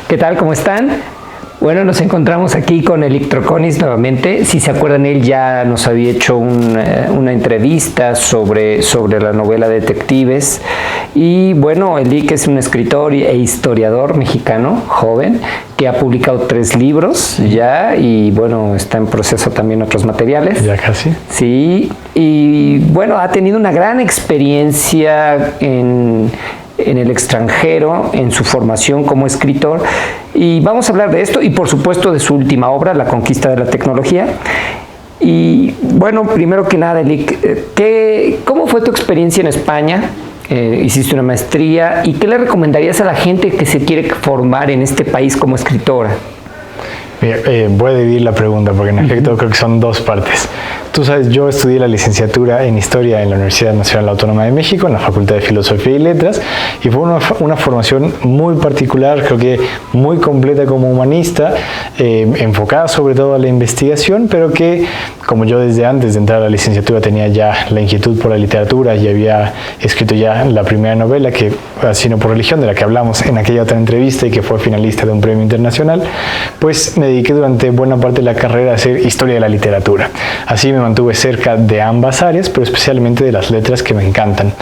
¿Qué tal? ¿Cómo están? Bueno, nos encontramos aquí con Electroconis nuevamente. Si se acuerdan, él ya nos había hecho una entrevista sobre la novela Detectives. Y bueno, Elic es un escritor e historiador mexicano, joven, que ha publicado 3 libros ya y bueno, está en proceso también otros materiales. Ya casi. Sí, y bueno, ha tenido una gran experiencia en el extranjero, en su formación como escritor, y vamos a hablar de esto y por supuesto de su última obra, La conquista de la tecnología. Y bueno, primero que nada, Elic, ¿cómo fue tu experiencia en España? Hiciste una maestría, ¿y qué le recomendarías a la gente que se quiere formar en este país como escritora? Mira, voy a dividir la pregunta porque en efecto creo que son 2 partes. Tú sabes, yo estudié la licenciatura en Historia en la Universidad Nacional Autónoma de México, en la Facultad de Filosofía y Letras, y fue una formación muy particular, creo que muy completa como humanista, enfocada sobre todo a la investigación, pero que, como yo desde antes de entrar a la licenciatura tenía ya la inquietud por la literatura y había escrito ya la primera novela, que Sino por religión, de la que hablamos en aquella otra entrevista y que fue finalista de un premio internacional, pues me dediqué durante buena parte de la carrera a hacer historia de la literatura. Así me mantuve cerca de ambas áreas, pero especialmente de las letras, que me encantan.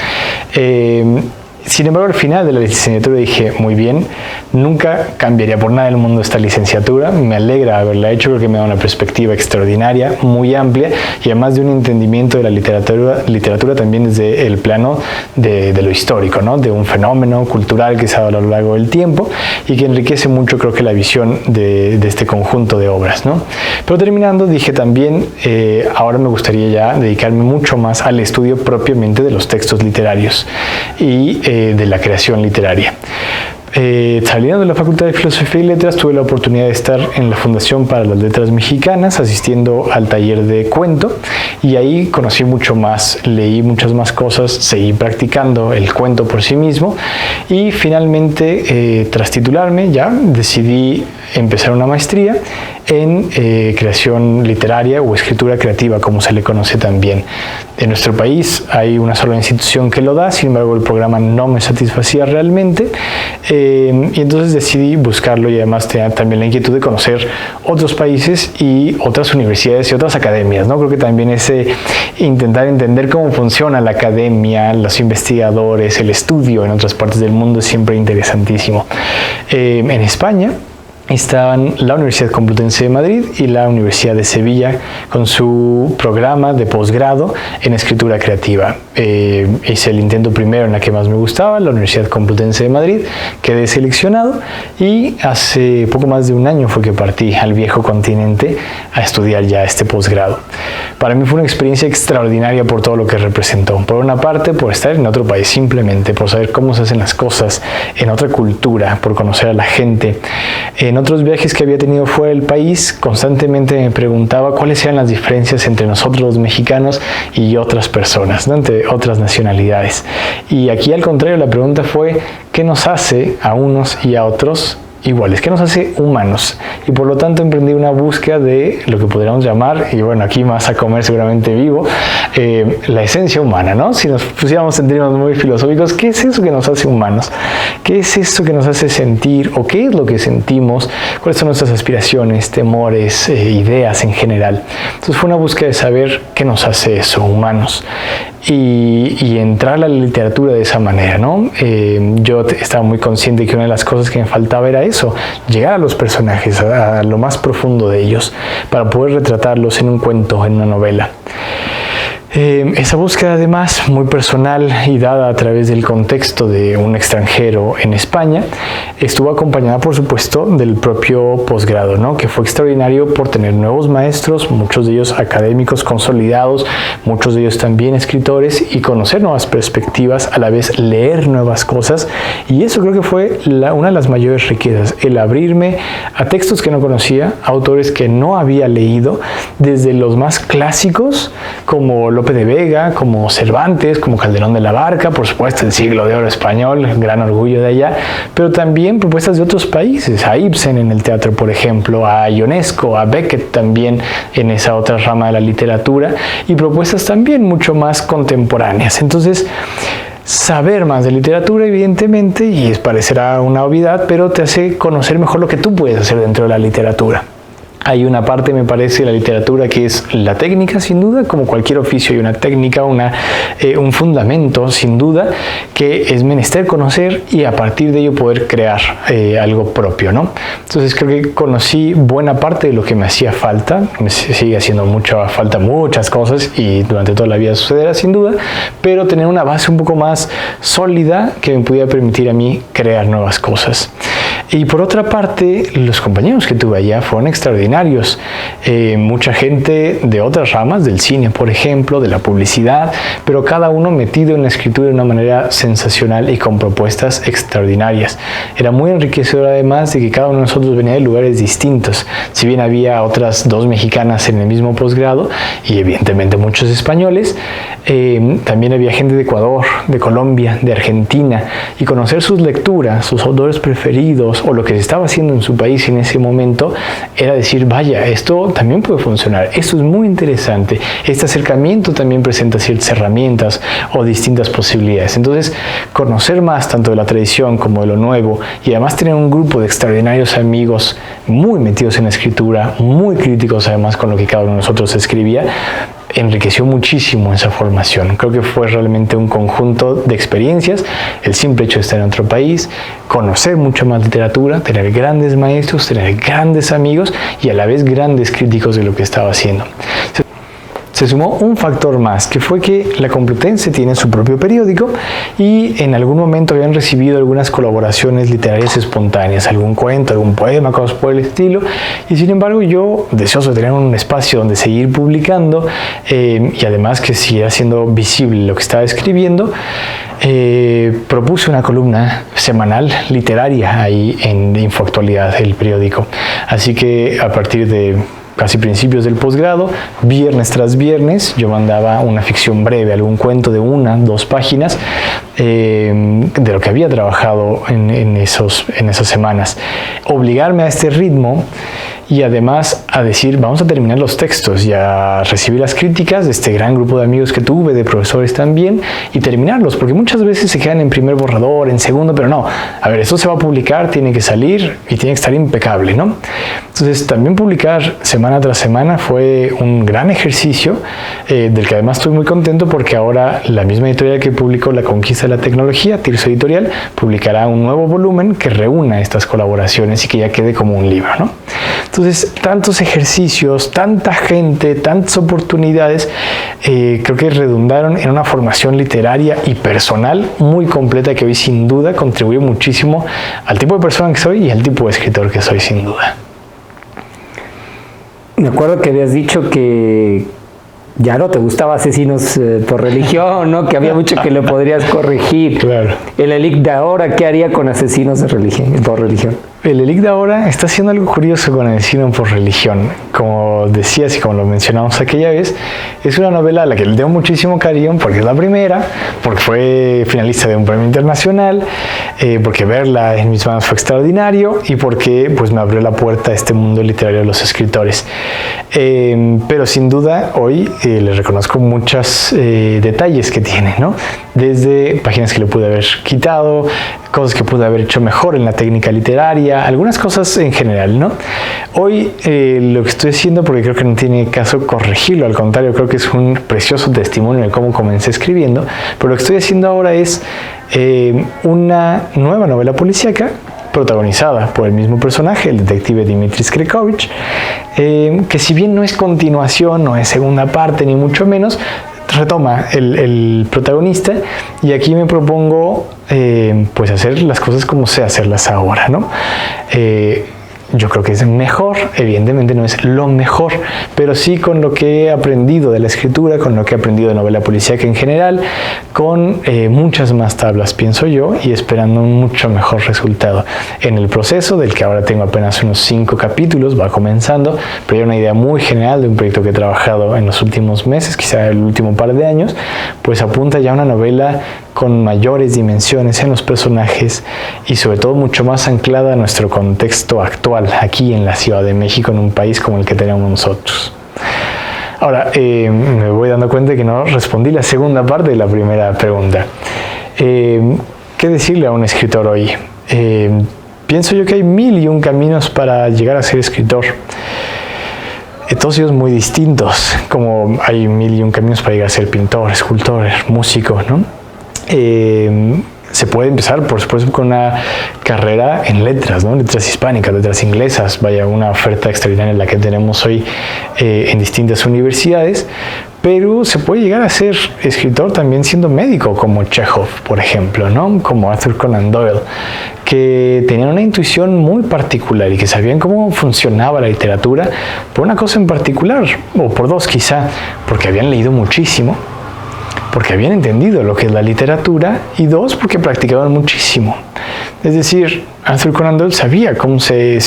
Sin embargo, al final de la licenciatura dije, muy bien, nunca cambiaría por nada del mundo esta licenciatura, me alegra haberla hecho, creo que me da una perspectiva extraordinaria, muy amplia, y además de un entendimiento de la literatura también desde el plano de lo histórico, ¿no? De un fenómeno cultural que se ha dado a lo largo del tiempo y que enriquece mucho, creo que, la visión de este conjunto de obras, ¿no? Pero terminando, dije también, ahora me gustaría ya dedicarme mucho más al estudio propiamente de los textos literarios y de la creación literaria. Saliendo de la Facultad de Filosofía y Letras, tuve la oportunidad de estar en la Fundación para las Letras Mexicanas, asistiendo al taller de cuento, y ahí conocí mucho más, leí muchas más cosas, seguí practicando el cuento por sí mismo, y finalmente, tras titularme, ya decidí empezar una maestría en creación literaria o escritura creativa, como se le conoce también. En nuestro país hay una sola institución que lo da, sin embargo el programa no me satisfacía realmente, y entonces decidí buscarlo, y además tenía también la inquietud de conocer otros países y otras universidades y otras academias, ¿no? Creo que también ese intentar entender cómo funciona la academia, los investigadores, el estudio en otras partes del mundo es siempre interesantísimo. En España estaban la Universidad Complutense de Madrid y la Universidad de Sevilla con su programa de posgrado en escritura creativa. Hice el intento primero en la que más me gustaba, la Universidad Complutense de Madrid, quedé seleccionado y hace poco más de un año fue que partí al viejo continente a estudiar ya este posgrado. Para mí fue una experiencia extraordinaria por todo lo que representó. Por una parte, por estar en otro país simplemente, por saber cómo se hacen las cosas en otra cultura, por conocer a la gente. En otros viajes que había tenido fuera del país, constantemente me preguntaba cuáles eran las diferencias entre nosotros los mexicanos y otras personas, ¿no? Entre otras nacionalidades. Y aquí, al contrario, la pregunta fue, ¿qué nos hace a unos y a otros iguales? ¿Qué nos hace humanos? Y por lo tanto emprendí una búsqueda de lo que podríamos llamar, y bueno, aquí más a comer seguramente vivo, la esencia humana, ¿no? Si nos pusiéramos en términos muy filosóficos, ¿qué es eso que nos hace humanos? ¿Qué es eso que nos hace sentir? ¿O qué es lo que sentimos? ¿Cuáles son nuestras aspiraciones, temores, ideas en general? Entonces fue una búsqueda de saber qué nos hace eso, humanos. Y entrar a la literatura de esa manera, ¿no? Yo estaba muy consciente que una de las cosas que me faltaba era eso, llegar a los personajes, a lo más profundo de ellos, para poder retratarlos en un cuento, en una novela. Esa búsqueda, además, muy personal y dada a través del contexto de un extranjero en España, estuvo acompañada, por supuesto, del propio posgrado, ¿no? Que fue extraordinario por tener nuevos maestros, muchos de ellos académicos consolidados, muchos de ellos también escritores, y conocer nuevas perspectivas, a la vez leer nuevas cosas, y eso creo que fue una de las mayores riquezas, el abrirme a textos que no conocía, autores que no había leído, desde los más clásicos, como Lope de Vega, como Cervantes, como Calderón de la Barca, por supuesto el siglo de oro español, gran orgullo de allá, pero también propuestas de otros países, a Ibsen en el teatro, por ejemplo, a Ionesco, a Beckett también en esa otra rama de la literatura, y propuestas también mucho más contemporáneas. Entonces, saber más de literatura, evidentemente, y parecerá una obviedad, pero te hace conocer mejor lo que tú puedes hacer dentro de la literatura. Hay una parte, me parece, de la literatura que es la técnica, sin duda, como cualquier oficio hay una técnica, un fundamento, sin duda, que es menester conocer y a partir de ello poder crear algo propio, ¿no? Entonces creo que conocí buena parte de lo que me hacía falta, me sigue haciendo falta muchas cosas y durante toda la vida sucederá, sin duda, pero tener una base un poco más sólida que me pudiera permitir a mí crear nuevas cosas. Y por otra parte, los compañeros que tuve allá fueron extraordinarios. Mucha gente de otras ramas, del cine, por ejemplo, de la publicidad, pero cada uno metido en la escritura de una manera sensacional y con propuestas extraordinarias. Era muy enriquecedor además de que cada uno de nosotros venía de lugares distintos. Si bien había otras 2 mexicanas en el mismo posgrado y evidentemente muchos españoles, también había gente de Ecuador, de Colombia, de Argentina, y conocer sus lecturas, sus autores preferidos o lo que se estaba haciendo en su país en ese momento era decir, vaya, esto también puede funcionar, esto es muy interesante, este acercamiento también presenta ciertas herramientas o distintas posibilidades. Entonces, conocer más tanto de la tradición como de lo nuevo y además tener un grupo de extraordinarios amigos muy metidos en la escritura, muy críticos además con lo que cada uno de nosotros escribía, enriqueció muchísimo esa formación. Creo que fue realmente un conjunto de experiencias, el simple hecho de estar en otro país, conocer mucho más literatura, tener grandes maestros, tener grandes amigos y a la vez grandes críticos de lo que estaba haciendo. Se sumó un factor más, que fue que la Complutense tiene su propio periódico y en algún momento habían recibido algunas colaboraciones literarias espontáneas, algún cuento, algún poema, cosas por el estilo, y sin embargo yo, deseoso de tener un espacio donde seguir publicando y además que siguiera siendo visible lo que estaba escribiendo, propuse una columna semanal literaria ahí en Infoactualidad, el periódico. Así que a partir de casi principios del posgrado, viernes tras viernes, yo mandaba una ficción breve, algún cuento de 1 o 2 páginas de lo que había trabajado en esas semanas. Obligarme a este ritmo y además a decir, vamos a terminar los textos y a recibir las críticas de este gran grupo de amigos que tuve, de profesores también, y terminarlos, porque muchas veces se quedan en primer borrador, en segundo, pero no, a ver, esto se va a publicar, tiene que salir y tiene que estar impecable, ¿no? Entonces, también publicar semana tras semana fue un gran ejercicio, del que además estoy muy contento porque ahora la misma editorial que publicó La Conquista de la Tecnología, Tirso Editorial, publicará un nuevo volumen que reúna estas colaboraciones y que ya quede como un libro, ¿no? Entonces, tantos ejercicios, tanta gente, tantas oportunidades, creo que redundaron en una formación literaria y personal muy completa que hoy sin duda contribuye muchísimo al tipo de persona que soy y al tipo de escritor que soy, sin duda. Me acuerdo que habías dicho que ya no te gustaba Asesinos por religión, ¿no? Que había mucho que lo podrías corregir. Claro. El ELIC de ahora, ¿qué haría con Asesinos por religión? El ELIC de ahora está haciendo algo curioso con Asesino por religión. Como decías y como lo mencionamos aquella vez, es una novela a la que le tengo muchísimo cariño porque es la primera, porque fue finalista de un premio internacional, porque verla en mis manos fue extraordinario y porque pues me abrió la puerta a este mundo literario de los escritores. Pero sin duda hoy le reconozco muchos detalles que tiene, ¿no? Desde páginas que le pude haber quitado, cosas que pude haber hecho mejor en la técnica literaria, algunas cosas en general, ¿no? Hoy lo que estoy haciendo, porque creo que no tiene caso corregirlo, al contrario, creo que es un precioso testimonio de cómo comencé escribiendo, pero lo que estoy haciendo ahora es una nueva novela policíaca protagonizada por el mismo personaje, el detective Dimitris Krekovich, que si bien no es continuación, no es segunda parte, ni mucho menos, retoma el protagonista y aquí me propongo pues hacer las cosas como sé hacerlas ahora, ¿no? Yo creo que es mejor, evidentemente no es lo mejor, pero sí con lo que he aprendido de la escritura, con lo que he aprendido de novela policíaca en general, con muchas más tablas, pienso yo, y esperando un mucho mejor resultado. En el proceso, del que ahora tengo apenas unos 5 capítulos, va comenzando, pero hay una idea muy general de un proyecto que he trabajado en los últimos meses, quizá el último par de años, pues apunta ya a una novela con mayores dimensiones en los personajes y sobre todo mucho más anclada a nuestro contexto actual aquí en la Ciudad de México, en un país como el que tenemos nosotros. Ahora, me voy dando cuenta de que no respondí la segunda parte de la primera pregunta. ¿Qué decirle a un escritor hoy? Pienso yo que hay 1001 caminos para llegar a ser escritor. Todos ellos muy distintos, como hay 1001 caminos para llegar a ser pintor, escultor, músico, ¿no? Se puede empezar, por supuesto, con una carrera en letras, ¿no? Letras hispánicas, letras inglesas. Vaya, una oferta extraordinaria la que tenemos hoy en distintas universidades. Pero se puede llegar a ser escritor también siendo médico, como Chekhov, por ejemplo, ¿no? Como Arthur Conan Doyle, que tenían una intuición muy particular y que sabían cómo funcionaba la literatura por una cosa en particular, o por dos quizá, porque habían leído muchísimo, porque habían entendido lo que es la literatura, y dos, porque practicaban muchísimo. Es decir, Arthur Conan Doyle sabía cómo se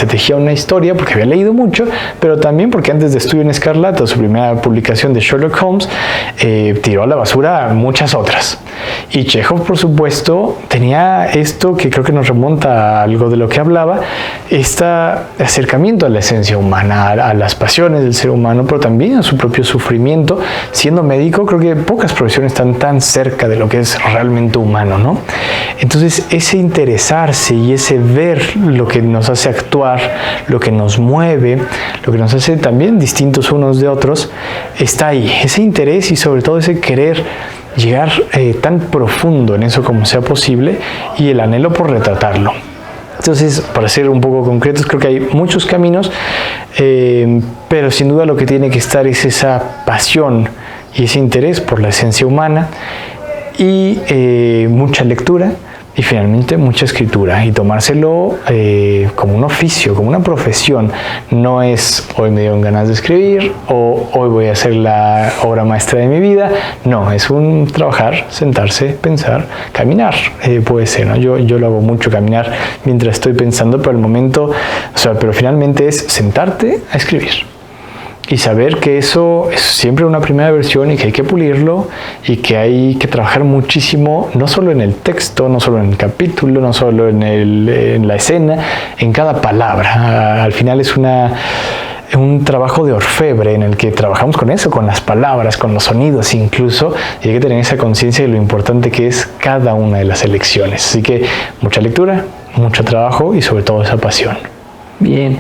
tejía una historia porque había leído mucho, pero también porque antes de Estudio en Escarlata, su primera publicación de Sherlock Holmes, tiró a la basura muchas otras. Y Chekhov, por supuesto, tenía esto que creo que nos remonta a algo de lo que hablaba, este acercamiento a la esencia humana, a las pasiones del ser humano, pero también a su propio sufrimiento. Siendo médico, creo que pocas profesiones están tan cerca de lo que es realmente humano, ¿no? Entonces, ese interesarse y ese ver lo que nos hace actuar, lo que nos mueve, lo que nos hace también distintos unos de otros, está ahí. Ese interés y sobre todo ese querer llegar tan profundo en eso como sea posible, y el anhelo por retratarlo. Entonces, para ser un poco concretos, creo que hay muchos caminos, pero sin duda lo que tiene que estar es esa pasión y ese interés por la esencia humana, y mucha lectura, y finalmente mucha escritura, y tomárselo como un oficio, como una profesión. No es hoy me dieron ganas de escribir o hoy voy a hacer la obra maestra de mi vida. No, es un trabajar, sentarse, pensar, caminar, puede ser, ¿no? Yo lo hago mucho, caminar mientras estoy pensando, pero el momento, pero finalmente es sentarte a escribir. Y saber que eso es siempre una primera versión y que hay que pulirlo y que hay que trabajar muchísimo, no solo en el texto, no solo en el capítulo, no solo en la escena, en cada palabra. Al final es un trabajo de orfebre en el que trabajamos con eso, con las palabras, con los sonidos incluso, y hay que tener esa conciencia de lo importante que es cada una de las elecciones. Así que mucha lectura, mucho trabajo y sobre todo esa pasión. Bien.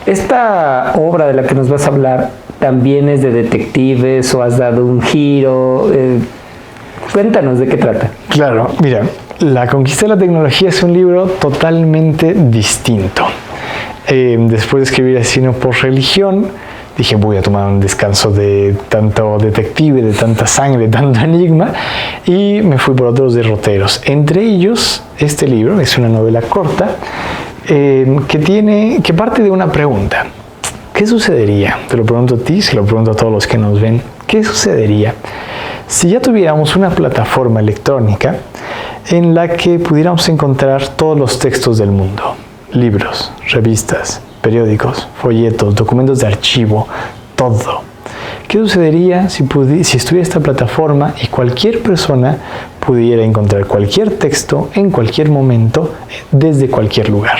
Esta obra de la que nos vas a hablar también es de detectives o has dado un giro. Cuéntanos de qué trata. Claro, mira, La conquista de la tecnología es un libro totalmente distinto. Después de escribir Asesino por religión, dije voy a tomar un descanso de tanto detective, de tanta sangre, de tanto enigma, y me fui por otros derroteros. Entre ellos, este libro es una novela corta que parte de una pregunta. ¿Qué sucedería? Te lo pregunto a ti, se lo pregunto a todos los que nos ven. ¿Qué sucedería si ya tuviéramos una plataforma electrónica en la que pudiéramos encontrar todos los textos del mundo? Libros, revistas, periódicos, folletos, documentos de archivo, todo. ¿Qué sucedería si estuviera esta plataforma y cualquier persona pudiera encontrar cualquier texto en cualquier momento desde cualquier lugar?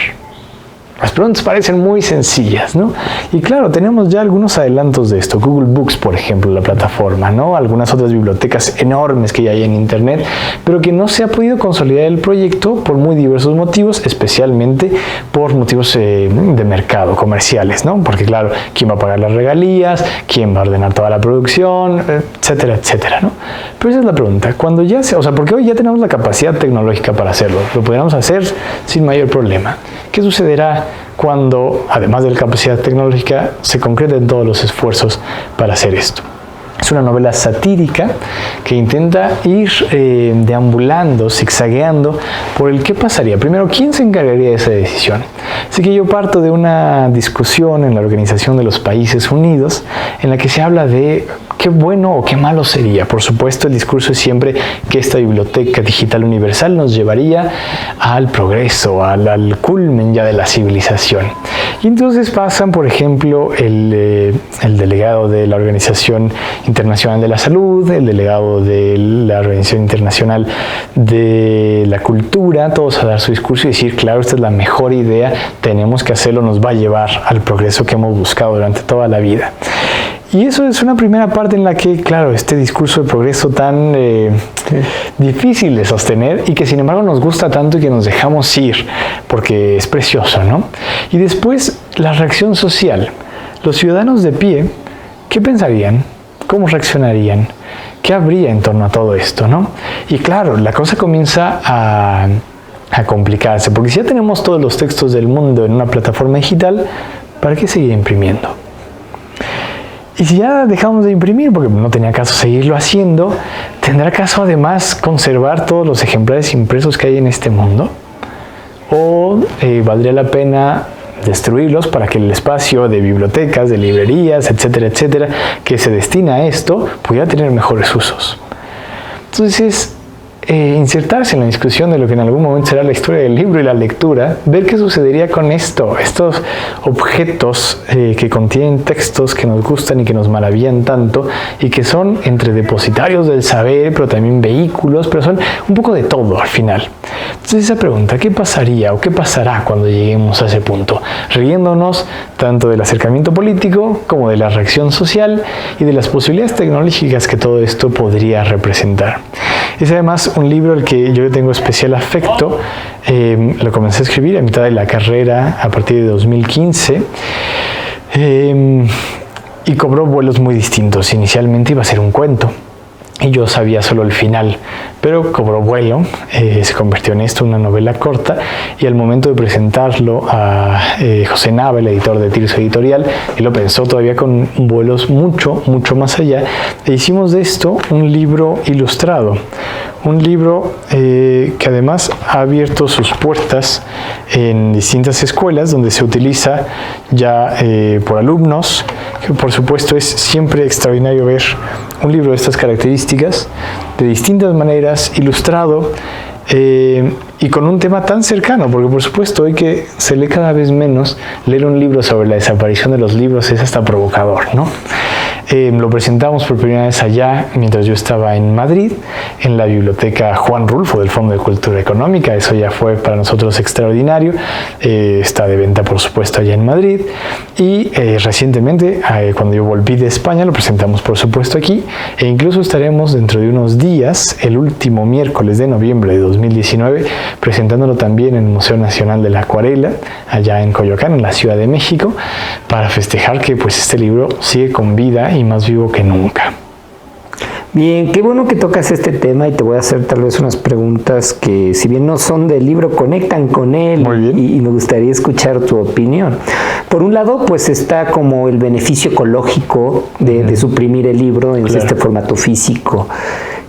Las preguntas parecen muy sencillas, ¿no? Y claro, tenemos ya algunos adelantos de esto. Google Books, por ejemplo, la plataforma, ¿no? Algunas otras bibliotecas enormes que ya hay en Internet, pero que no se ha podido consolidar el proyecto por muy diversos motivos, especialmente por motivos de mercado, comerciales, ¿no? Porque claro, ¿quién va a pagar las regalías? ¿Quién va a ordenar toda la producción? Etcétera, etcétera, ¿no? Pero esa es la pregunta. Cuando ya porque hoy ya tenemos la capacidad tecnológica para hacerlo, lo podríamos hacer sin mayor problema. ¿Qué sucederá cuando, además de la capacidad tecnológica, se concreten todos los esfuerzos para hacer esto? Es una novela satírica que intenta ir deambulando, zigzagueando por el qué pasaría. Primero, ¿quién se encargaría de esa decisión? Así que yo parto de una discusión en la Organización de los Países Unidos en la que se habla de qué bueno o qué malo sería. Por supuesto, el discurso es siempre que esta biblioteca digital universal nos llevaría al progreso, al culmen ya de la civilización. Y entonces pasan, por ejemplo, el delegado de la Organización Internacional de la Salud, el delegado de la Organización Internacional de la Cultura, todos a dar su discurso y decir, claro, esta es la mejor idea, tenemos que hacerlo, nos va a llevar al progreso que hemos buscado durante toda la vida. Y eso es una primera parte en la que, claro, este discurso de progreso tan difícil de sostener y que sin embargo nos gusta tanto y que nos dejamos ir porque es precioso, ¿no? Y después la reacción social. Los ciudadanos de pie, ¿qué pensarían? ¿Cómo reaccionarían? ¿Qué habría en torno a todo esto, no? Y claro, la cosa comienza a complicarse, porque si ya tenemos todos los textos del mundo en una plataforma digital, ¿para qué seguir imprimiendo? Y si ya dejamos de imprimir, porque no tenía caso seguirlo haciendo, ¿tendrá caso además conservar todos los ejemplares impresos que hay en este mundo? ¿O valdría la pena destruirlos para que el espacio de bibliotecas, de librerías, etcétera, etcétera, que se destina a esto, pudiera tener mejores usos? Entonces, insertarse en la discusión de lo que en algún momento será la historia del libro y la lectura, ver qué sucedería con estos objetos que contienen textos que nos gustan y que nos maravillan tanto y que son entre depositarios del saber, pero también vehículos, pero son un poco de todo al final. Entonces esa pregunta, ¿qué pasaría o qué pasará cuando lleguemos a ese punto? Riéndonos tanto del acercamiento político como de la reacción social y de las posibilidades tecnológicas que todo esto podría representar. Es además un libro al que yo tengo especial afecto. Lo comencé a escribir a mitad de la carrera a partir de 2015 y cobró vuelos muy distintos. Inicialmente iba a ser un cuento y yo sabía solo el final, pero cobró vuelo, se convirtió en esto, una novela corta, y al momento de presentarlo a José Nava, el editor de Tirso Editorial, él lo pensó todavía con vuelos mucho más allá, e hicimos de esto un libro ilustrado, un libro que además ha abierto sus puertas en distintas escuelas donde se utiliza ya por alumnos, que por supuesto es siempre extraordinario ver un libro de estas características, de distintas maneras, ilustrado y con un tema tan cercano, porque por supuesto hoy que se lee cada vez menos, leer un libro sobre la desaparición de los libros es hasta provocador, ¿no? Lo presentamos por primera vez allá mientras yo estaba en Madrid, en la biblioteca Juan Rulfo del Fondo de Cultura Económica. Eso ya fue para nosotros extraordinario. Está de venta, por supuesto, allá en Madrid. Y recientemente, cuando yo volví de España, lo presentamos, por supuesto, aquí. E incluso estaremos dentro de unos días, el último miércoles de noviembre de 2019, presentándolo también en el Museo Nacional de la Acuarela, allá en Coyoacán, en la Ciudad de México, para festejar que pues este libro sigue con vida y más vivo que nunca. Bien, qué bueno que tocas este tema y te voy a hacer tal vez unas preguntas que, si bien no son del libro, conectan con él y me gustaría escuchar tu opinión. Por un lado, pues está como el beneficio ecológico de suprimir el libro en este formato físico.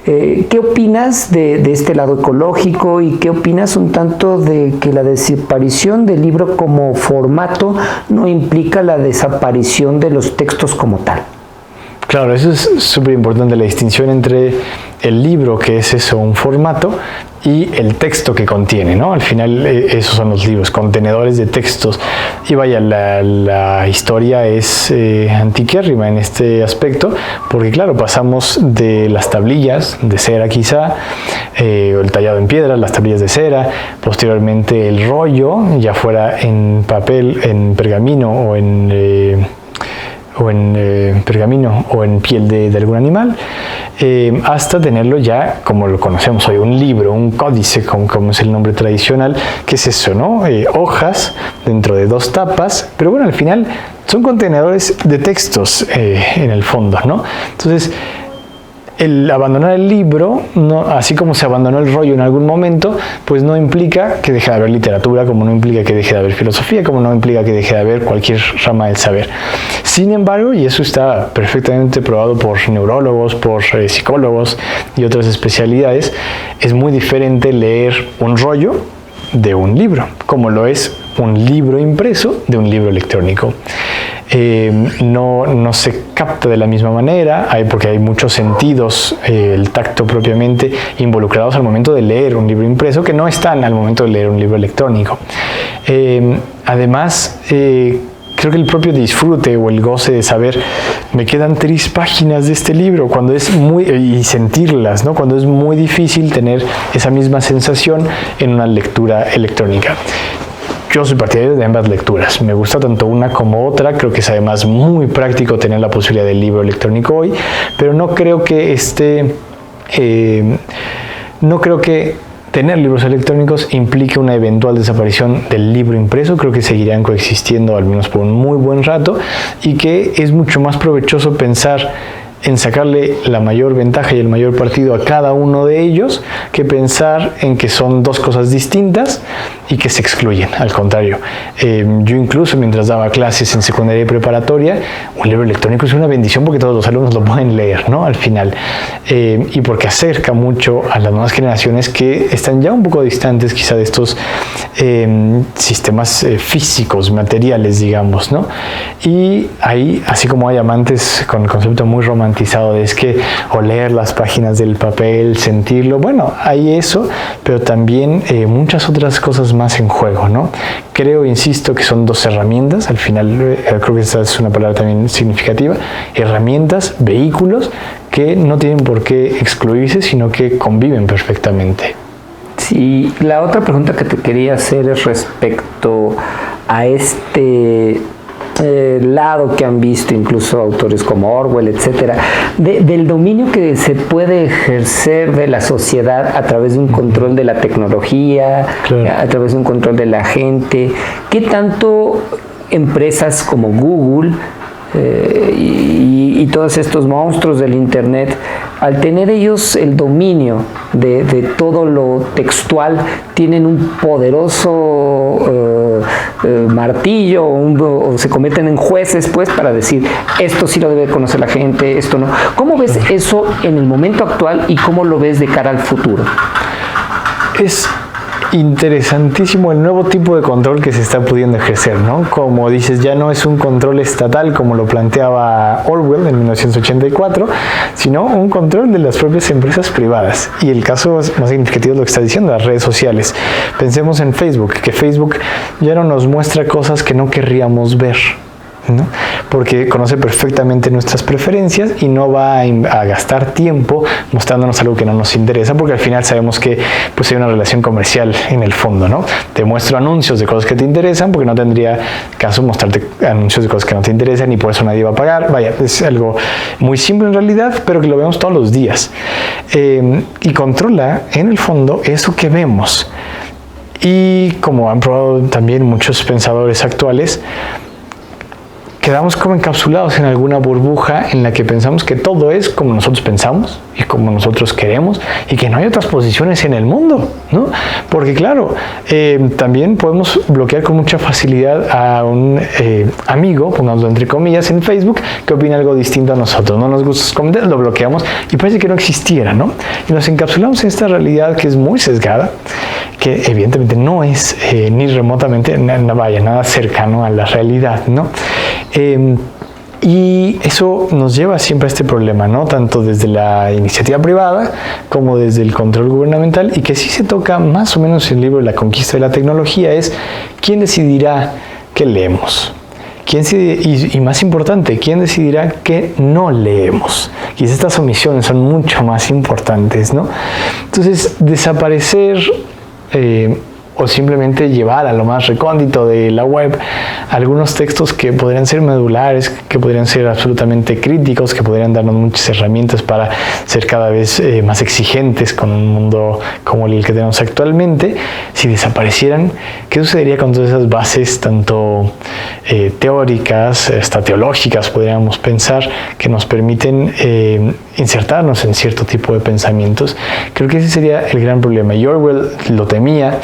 ¿Qué opinas de este lado ecológico y qué opinas un tanto de que la desaparición del libro como formato no implica la desaparición de los textos como tal? Claro, eso es súper importante, la distinción entre el libro, que es eso, un formato, y el texto que contiene, ¿no? Al final esos son los libros, contenedores de textos. Y vaya, la historia es antiquérrima en este aspecto, porque claro, pasamos de las tablillas de cera quizá, el tallado en piedra, las tablillas de cera, posteriormente el rollo, ya fuera en papel, en pergamino o en pergamino o en piel de algún animal, hasta tenerlo ya como lo conocemos hoy, un libro, un códice, como es el nombre tradicional, que es eso, ¿no? Hojas dentro de dos tapas, pero bueno, al final son contenedores de textos en el fondo, ¿no? Entonces, el abandonar el libro, no, así como se abandonó el rollo en algún momento, pues no implica que deje de haber literatura, como no implica que deje de haber filosofía, como no implica que deje de haber cualquier rama del saber. Sin embargo, y eso está perfectamente probado por neurólogos, por psicólogos y otras especialidades, es muy diferente leer un rollo de un libro, como lo es un libro impreso de un libro electrónico. No se capta de la misma manera, porque hay muchos sentidos, el tacto propiamente, involucrados al momento de leer un libro impreso que no están al momento de leer un libro electrónico. Además, creo que el propio disfrute o el goce de saber, me quedan 3 páginas de este libro, cuando es y sentirlas, ¿no? Cuando es muy difícil tener esa misma sensación en una lectura electrónica. yo soy partidario de ambas lecturas. Me gusta tanto una como otra. Creo que es además muy práctico tener la posibilidad del libro electrónico hoy, pero no creo que tener libros electrónicos implique una eventual desaparición del libro impreso. Creo que seguirán coexistiendo al menos por un muy buen rato, y que es mucho más provechoso pensar en sacarle la mayor ventaja y el mayor partido a cada uno de ellos, que pensar en que son dos cosas distintas y que se excluyen. Al contrario, yo incluso mientras daba clases en secundaria y preparatoria, un libro electrónico es una bendición porque todos los alumnos lo pueden leer, ¿no? Al final, y porque acerca mucho a las nuevas generaciones que están ya un poco distantes quizá de estos sistemas físicos, materiales, digamos, ¿no? Y ahí, así como hay amantes con el concepto muy romántico de es que oler las páginas del papel, sentirlo, bueno, hay eso, pero también muchas otras cosas más en juego, ¿no? Creo, insisto, que son dos herramientas. Al final, creo que esa es una palabra también significativa: herramientas, vehículos que no tienen por qué excluirse, sino que conviven perfectamente. Sí, la otra pregunta que te quería hacer es respecto a este lado que han visto incluso autores como Orwell, etcétera, del dominio que se puede ejercer de la sociedad a través de un control de la tecnología, claro, a través de un control de la gente. ¿Qué tanto empresas como Google y todos estos monstruos del Internet, al tener ellos el dominio de todo lo textual, tienen un poderoso martillo o se convierten en jueces, pues, para decir esto sí lo debe conocer la gente, esto no? ¿Cómo ves eso en el momento actual y cómo lo ves de cara al futuro? Es interesantísimo el nuevo tipo de control que se está pudiendo ejercer, ¿no? Como dices, ya no es un control estatal como lo planteaba Orwell en 1984, sino un control de las propias empresas privadas. Y el caso más significativo es lo que está diciendo, las redes sociales. Pensemos en Facebook, que Facebook ya no nos muestra cosas que no querríamos ver, ¿no? Porque conoce perfectamente nuestras preferencias y no va a gastar tiempo mostrándonos algo que no nos interesa, porque al final sabemos que pues hay una relación comercial en el fondo, ¿no? Te muestro anuncios de cosas que te interesan porque no tendría caso mostrarte anuncios de cosas que no te interesan y por eso nadie va a pagar. Vaya, es algo muy simple en realidad, pero que lo vemos todos los días, y controla en el fondo eso que vemos. Y como han probado también muchos pensadores actuales, quedamos como encapsulados en alguna burbuja en la que pensamos que todo es como nosotros pensamos y como nosotros queremos, y que no hay otras posiciones en el mundo, ¿no? Porque claro, también podemos bloquear con mucha facilidad a un amigo, pongámoslo entre comillas, en Facebook, que opina algo distinto a nosotros. No nos gusta sus comentarios, lo bloqueamos y parece que no existiera, ¿no? Y nos encapsulamos en esta realidad que es muy sesgada, que evidentemente no es ni remotamente, nada cercano a la realidad, ¿no? Y eso nos lleva siempre a este problema, ¿no? Tanto desde la iniciativa privada como desde el control gubernamental, y que sí se toca más o menos en el libro La conquista de la tecnología, es quién decidirá qué leemos. Y más importante, ¿quién decidirá qué no leemos? Y estas omisiones son mucho más importantes, ¿no? Entonces, desaparecer o simplemente llevar a lo más recóndito de la web algunos textos que podrían ser medulares, que podrían ser absolutamente críticos, que podrían darnos muchas herramientas para ser cada vez más exigentes con un mundo como el que tenemos actualmente. Si desaparecieran, ¿qué sucedería con todas esas bases, tanto teóricas, hasta teológicas, podríamos pensar, que nos permiten insertarnos en cierto tipo de pensamientos? Creo que ese sería el gran problema. Y Orwell lo temía,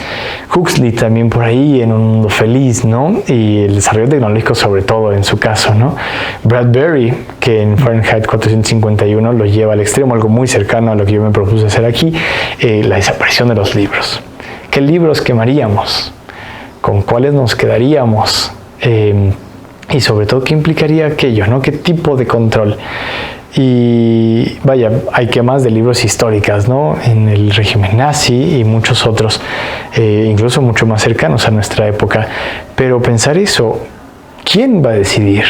Huxley también por ahí, en Un Mundo Feliz, ¿no? Y el desarrollo tecnológico sobre todo en su caso, ¿no? Bradbury, que en Fahrenheit 451 lo lleva al extremo, algo muy cercano a lo que yo me propuse hacer aquí, la desaparición de los libros. ¿Qué libros quemaríamos? ¿Con cuáles nos quedaríamos? Y sobre todo, ¿qué implicaría aquello, ¿no? ¿Qué tipo de control? Y vaya, hay quemas de libros históricas, ¿no? En el régimen nazi y muchos otros, incluso mucho más cercanos a nuestra época. Pero pensar eso, ¿quién va a decidir?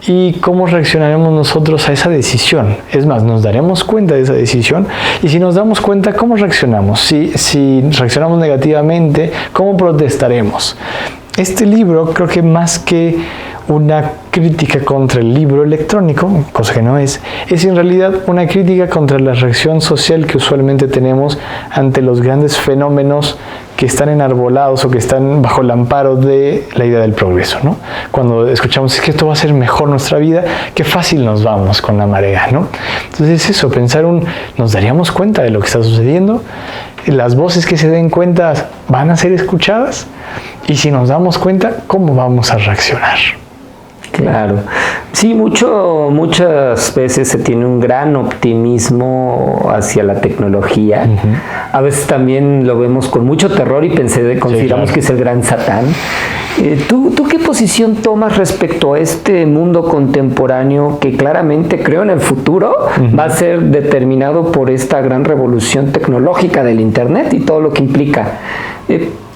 y cómo reaccionaremos nosotros a esa decisión. Es más, nos daremos cuenta de esa decisión, y si nos damos cuenta, ¿cómo reaccionamos? Si reaccionamos negativamente, ¿cómo protestaremos? Este libro, creo que más que una crítica contra el libro electrónico, cosa que no es en realidad una crítica contra la reacción social que usualmente tenemos ante los grandes fenómenos que están enarbolados o que están bajo el amparo de la idea del progreso, ¿no? Cuando escuchamos es que esto va a ser mejor nuestra vida, qué fácil nos vamos con la marea, ¿no? Entonces es eso, pensar nos daríamos cuenta de lo que está sucediendo, las voces que se den cuenta van a ser escuchadas, y si nos damos cuenta, ¿cómo vamos a reaccionar? Claro. Sí, muchas veces se tiene un gran optimismo hacia la tecnología. A veces también lo vemos con mucho terror y consideramos que es el gran Satán. ¿Tú qué posición tomas respecto a este mundo contemporáneo que claramente, creo, en el futuro va a ser determinado por esta gran revolución tecnológica del Internet y todo lo que implica?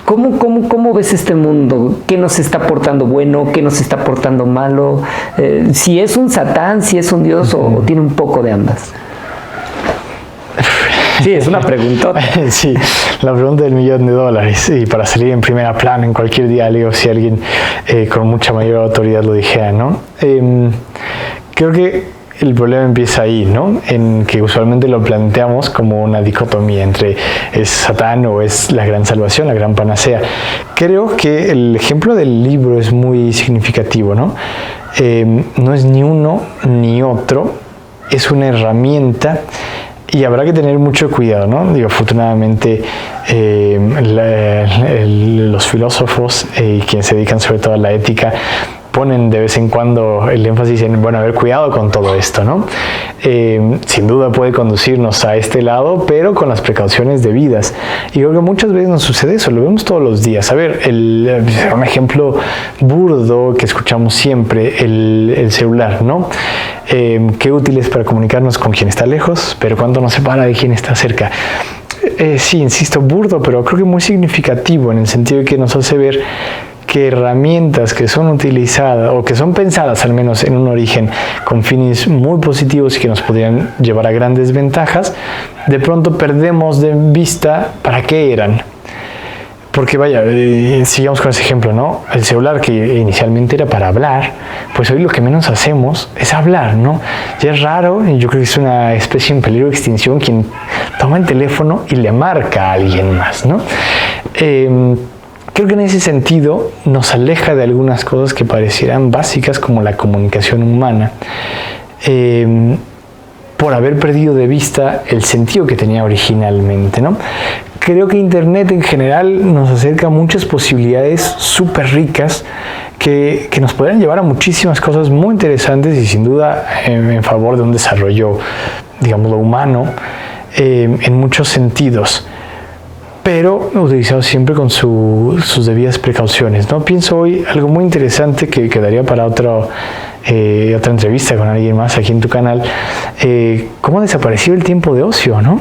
¿Cómo ves este mundo? ¿Qué nos está aportando bueno? ¿Qué nos está aportando malo? ¿Si es un Satán, si es un Dios o tiene un poco de ambas? Sí, es una preguntota. Sí, la pregunta del $1.000.000. Y para salir en primera plana en cualquier diálogo, si alguien con mucha mayor autoridad lo dijera, ¿no? Creo que el problema empieza ahí, ¿no? En que usualmente lo planteamos como una dicotomía entre es Satán o es la gran salvación, la gran panacea. Creo que el ejemplo del libro es muy significativo, ¿no? No es ni uno ni otro, es una herramienta. Y habrá que tener mucho cuidado, ¿no? Digo, afortunadamente los filósofos y quienes se dedican sobre todo a la ética ponen de vez en cuando el énfasis en, bueno, haber cuidado con todo esto, ¿no? Sin duda puede conducirnos a este lado, pero con las precauciones debidas. Y creo que muchas veces nos sucede eso, lo vemos todos los días. A ver, un ejemplo burdo que escuchamos siempre, el celular, ¿no? Qué útil es para comunicarnos con quien está lejos, pero cuánto nos separa de quien está cerca. Sí, insisto, burdo, pero creo que muy significativo en el sentido de que nos hace ver que herramientas que son utilizadas o que son pensadas al menos en un origen con fines muy positivos y que nos podrían llevar a grandes ventajas, de pronto perdemos de vista para qué eran. Porque vaya, sigamos con ese ejemplo, ¿no? El celular que inicialmente era para hablar, pues hoy lo que menos hacemos es hablar, ¿no? Ya es raro, y yo creo que es una especie en peligro de extinción quien toma el teléfono y le marca a alguien más, ¿no? Creo que en ese sentido nos aleja de algunas cosas que parecieran básicas como la comunicación humana, por haber perdido de vista el sentido que tenía originalmente, ¿no? Creo que Internet en general nos acerca a muchas posibilidades súper ricas que nos podrían llevar a muchísimas cosas muy interesantes y sin duda en favor de un desarrollo, digámoslo, humano en muchos sentidos, pero utilizado siempre con sus debidas precauciones, ¿no? Pienso hoy algo muy interesante que quedaría para otra entrevista con alguien más aquí en tu canal, cómo desapareció el tiempo de ocio, ¿no?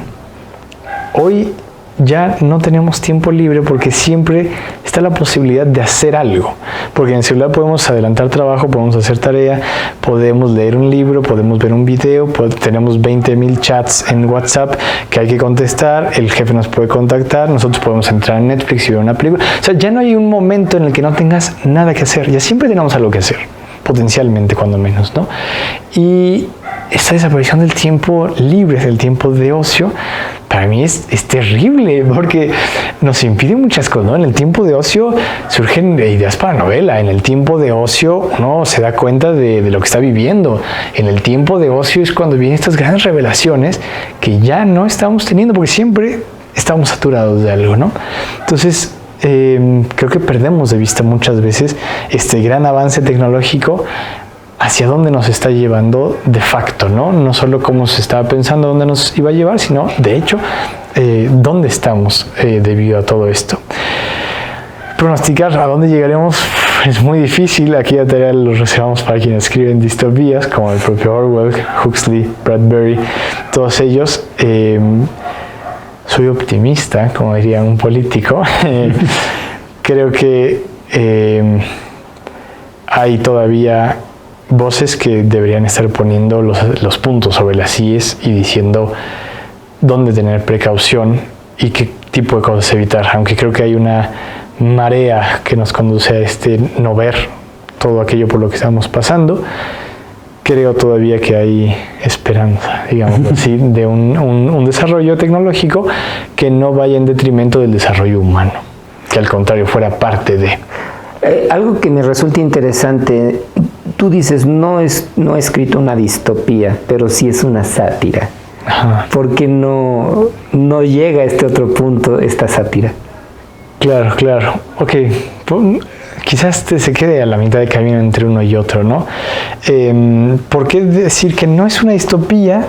Hoy ya no tenemos tiempo libre porque siempre está la posibilidad de hacer algo, porque en el celular podemos adelantar trabajo, podemos hacer tarea, podemos leer un libro, podemos ver un video, tenemos 20.000 chats en WhatsApp que hay que contestar, el jefe nos puede contactar, nosotros podemos entrar en Netflix y ver una película. O sea, ya no hay un momento en el que no tengas nada que hacer, ya siempre tenemos algo que hacer, potencialmente cuando menos, ¿no? Y esta desaparición del tiempo libre, del tiempo de ocio, para mí es terrible porque nos impide muchas cosas, ¿no? En el tiempo de ocio surgen ideas para novela, en el tiempo de ocio uno se da cuenta de lo que está viviendo, en el tiempo de ocio es cuando vienen estas grandes revelaciones que ya no estamos teniendo porque siempre estamos saturados de algo, ¿no? Entonces, creo que perdemos de vista muchas veces este gran avance tecnológico hacia dónde nos está llevando de facto, ¿no? No solo cómo se estaba pensando dónde nos iba a llevar, sino, de hecho, dónde estamos debido a todo esto. Pronosticar a dónde llegaremos es muy difícil. Aquí la tarea lo reservamos para quienes escriben distopías, como el propio Orwell, Huxley, Bradbury, todos ellos. Soy optimista, como diría un político. Creo que hay todavía voces que deberían estar poniendo los puntos sobre las IES y diciendo dónde tener precaución y qué tipo de cosas evitar, aunque creo que hay una marea que nos conduce a no ver todo aquello por lo que estamos pasando. Creo todavía que hay esperanza, digamos así, de un desarrollo tecnológico que no vaya en detrimento del desarrollo humano, que al contrario fuera parte de. Algo que me resulta interesante, tú dices, no he escrito una distopía, pero sí es una sátira. Ajá. ¿Por qué no llega a este otro punto esta sátira? Claro. Ok, quizás se quede a la mitad de camino entre uno y otro, ¿no? ¿Por qué decir que no es una distopía?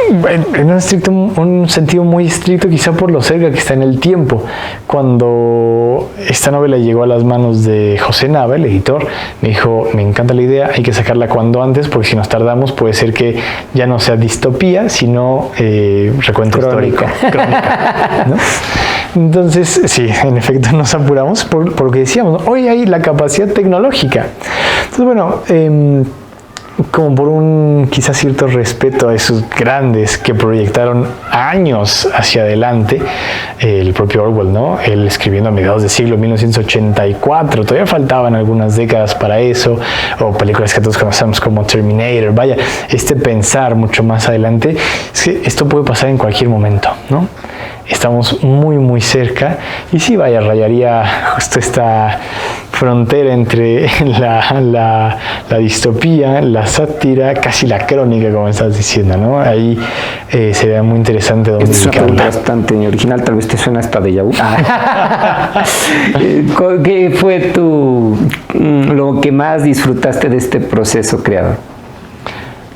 En un sentido muy estricto, quizá por lo cerca que está en el tiempo. Cuando esta novela llegó a las manos de José Nava, el editor, me dijo, me encanta la idea, hay que sacarla cuanto antes, porque si nos tardamos puede ser que ya no sea distopía, sino recuento histórico. Crónica, ¿no? Entonces, sí, en efecto nos apuramos por lo que decíamos, ¿no? Hoy hay la capacidad tecnológica. Entonces, bueno, como por un quizás cierto respeto a esos grandes que proyectaron años hacia adelante, el propio Orwell, ¿no? Él escribiendo a mediados del siglo 1984, todavía faltaban algunas décadas para eso, o películas que todos conocemos como Terminator, vaya, pensar mucho más adelante, es que esto puede pasar en cualquier momento, ¿no? Estamos muy muy cerca y sí, vaya, rayaría justo esta frontera entre la distopía, la sátira, casi la crónica, como estás diciendo, ¿no? Ahí sería muy interesante dónde es una pregunta ubicarla. bastante original, tal vez te suena hasta déjà vu. ¿Qué fue lo que más disfrutaste de este proceso creador?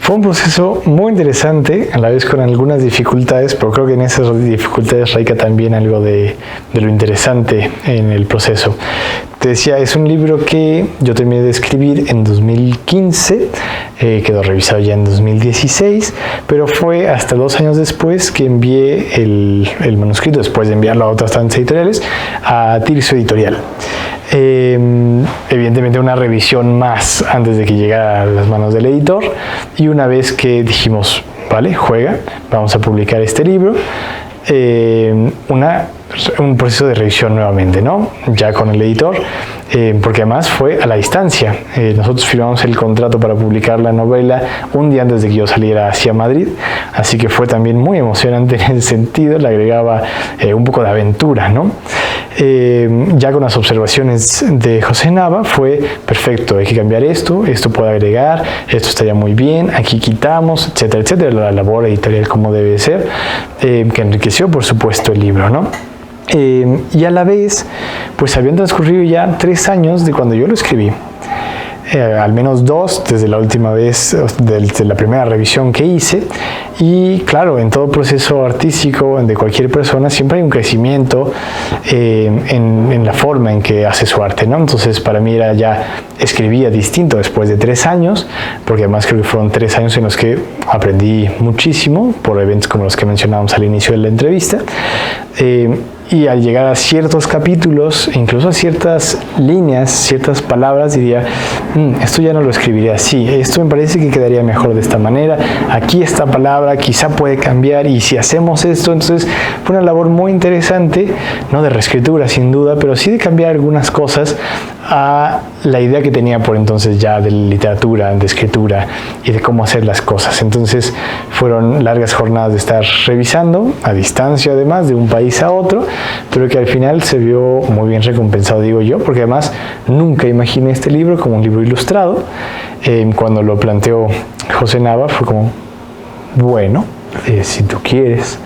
Fue un proceso muy interesante, a la vez con algunas dificultades, pero creo que en esas dificultades radica también algo de lo interesante en el proceso. Te decía, es un libro que yo terminé de escribir en 2015, quedó revisado ya en 2016, pero fue hasta 2 años después que envié el manuscrito, después de enviarlo a otras tantas editoriales, a Tirso Editorial. Evidentemente una revisión más antes de que llegara a las manos del editor, y una vez que dijimos, vale, juega, vamos a publicar este libro, un proceso de revisión nuevamente, ¿no? Ya con el editor, porque además fue a la distancia. Nosotros firmamos el contrato para publicar la novela un día antes de que yo saliera hacia Madrid, así que fue también muy emocionante en ese sentido, le agregaba un poco de aventura, ¿no? Ya con las observaciones de José Nava fue perfecto, hay que cambiar esto puede agregar, esto estaría muy bien, aquí quitamos, etcétera, etcétera, la labor editorial como debe ser, que enriqueció por supuesto el libro, ¿no? Y a la vez, pues habían transcurrido ya 3 años de cuando yo lo escribí. Al menos 2 desde la última vez, desde la primera revisión que hice, y claro, en todo proceso artístico de cualquier persona siempre hay un crecimiento en la forma en que hace su arte, ¿no? Entonces para mí escribía distinto después de 3 años, porque además creo que fueron 3 años en los que aprendí muchísimo por eventos como los que mencionábamos al inicio de la entrevista, y al llegar a ciertos capítulos, incluso a ciertas líneas, ciertas palabras, diría, esto ya no lo escribiría así, esto me parece que quedaría mejor de esta manera, aquí esta palabra quizá puede cambiar, y si hacemos esto, entonces fue una labor muy interesante, no de reescritura sin duda, pero sí de cambiar algunas cosas a la idea que tenía por entonces ya de literatura, de escritura y de cómo hacer las cosas. Entonces fueron largas jornadas de estar revisando a distancia, además de un país a otro, pero que al final se vio muy bien recompensado, digo yo, porque además nunca imaginé este libro como un libro ilustrado. Cuando lo planteó José Nava fue como, bueno, si tú quieres.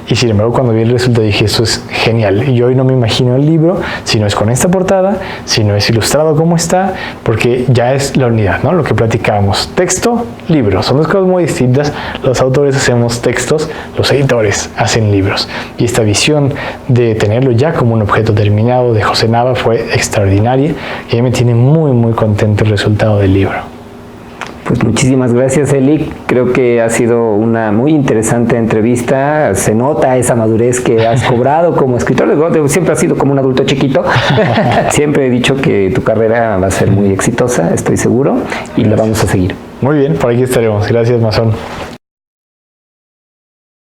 Y sin embargo, cuando vi el resultado dije, esto es genial. Y hoy no me imagino el libro si no es con esta portada, si no es ilustrado como está, porque ya es la unidad, ¿no? Lo que platicábamos. Texto, libro. Son 2 cosas muy distintas. Los autores hacemos textos, los editores hacen libros. Y esta visión de tenerlo ya como un objeto terminado de José Nava fue extraordinaria. Y a mí me tiene muy, muy contento el resultado del libro. Pues muchísimas gracias, Eli. Creo que ha sido una muy interesante entrevista. Se nota esa madurez que has cobrado como escritor. Siempre has sido como un adulto chiquito. Siempre he dicho que tu carrera va a ser muy exitosa, estoy seguro, y la vamos a seguir. Muy bien, por aquí estaremos. Gracias, Masón.